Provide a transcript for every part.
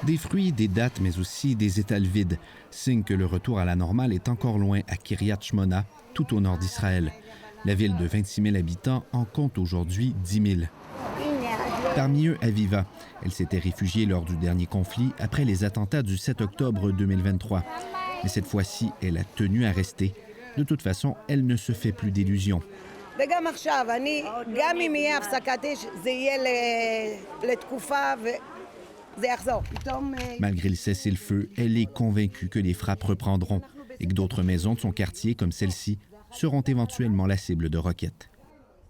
Des fruits, des dattes, mais aussi des étals vides, signe que le retour à la normale est encore loin à Kiryat Shmona, tout au nord d'Israël. La ville de 26 000 habitants en compte aujourd'hui 10 000. Parmi eux, Aviva. Elle s'était réfugiée lors du dernier conflit après les attentats du 7 octobre 2023. Mais cette fois-ci, elle a tenu à rester. De toute façon, elle ne se fait plus d'illusions. Malgré le cessez-le-feu, elle est convaincue que les frappes reprendront et que d'autres maisons de son quartier, comme celle-ci, seront éventuellement la cible de roquettes.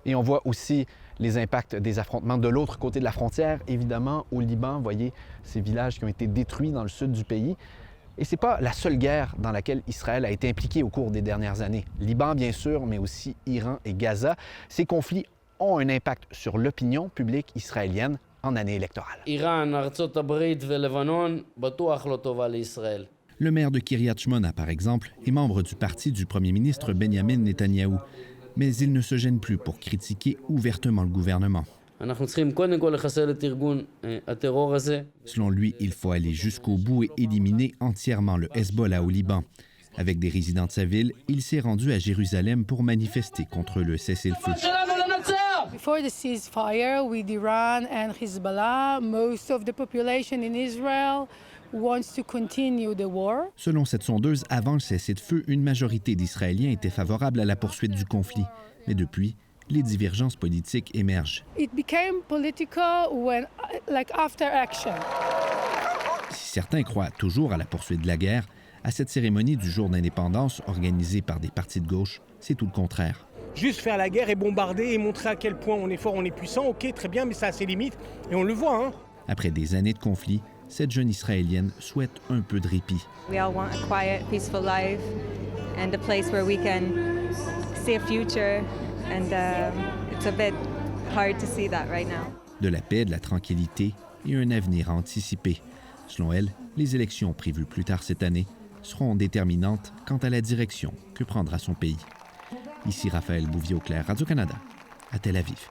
Et on voit aussi les impacts des affrontements de l'autre côté de la frontière, évidemment, au Liban. Vous voyez ces villages qui ont été détruits dans le sud du pays. Et ce n'est pas la seule guerre dans laquelle Israël a été impliqué au cours des dernières années. Liban, bien sûr, mais aussi Iran et Gaza. Ces conflits ont un impact sur l'opinion publique israélienne en année électorale. Le maire de Kiryat Shmona, par exemple, est membre du parti du premier ministre Benjamin Netanyahou. Mais il ne se gêne plus pour critiquer ouvertement le gouvernement. Selon lui, il faut aller jusqu'au bout et éliminer entièrement le Hezbollah au Liban. Avec des résidents de sa ville, il s'est rendu à Jérusalem pour manifester contre le cessez-le-feu. Before the ceasefire with Iran and Hezbollah, most of the population in Israel wants to continue the war. Selon cette sondeuse, avant le cessez-le-feu, une majorité d'Israéliens étaient favorables à la poursuite du conflit. Mais depuis, les divergences politiques émergent. It became political when, after action. Si certains croient toujours à la poursuite de la guerre, à cette cérémonie du jour d'indépendance organisée par des partis de gauche, c'est tout le contraire. Juste faire la guerre et bombarder et montrer à quel point on est fort, on est puissant, ok, très bien, mais ça a ses limites et on le voit. Après des années de conflit, cette jeune Israélienne souhaite un peu de répit. We all want a quiet, peaceful life and a place where we can see a future and it's a bit hard to see that right now. De la paix, de la tranquillité et un avenir à anticiper. Selon elle, les élections prévues plus tard cette année seront déterminantes quant à la direction que prendra son pays. Ici Raphaël Bouvier-Auclair, Radio-Canada, à Tel Aviv.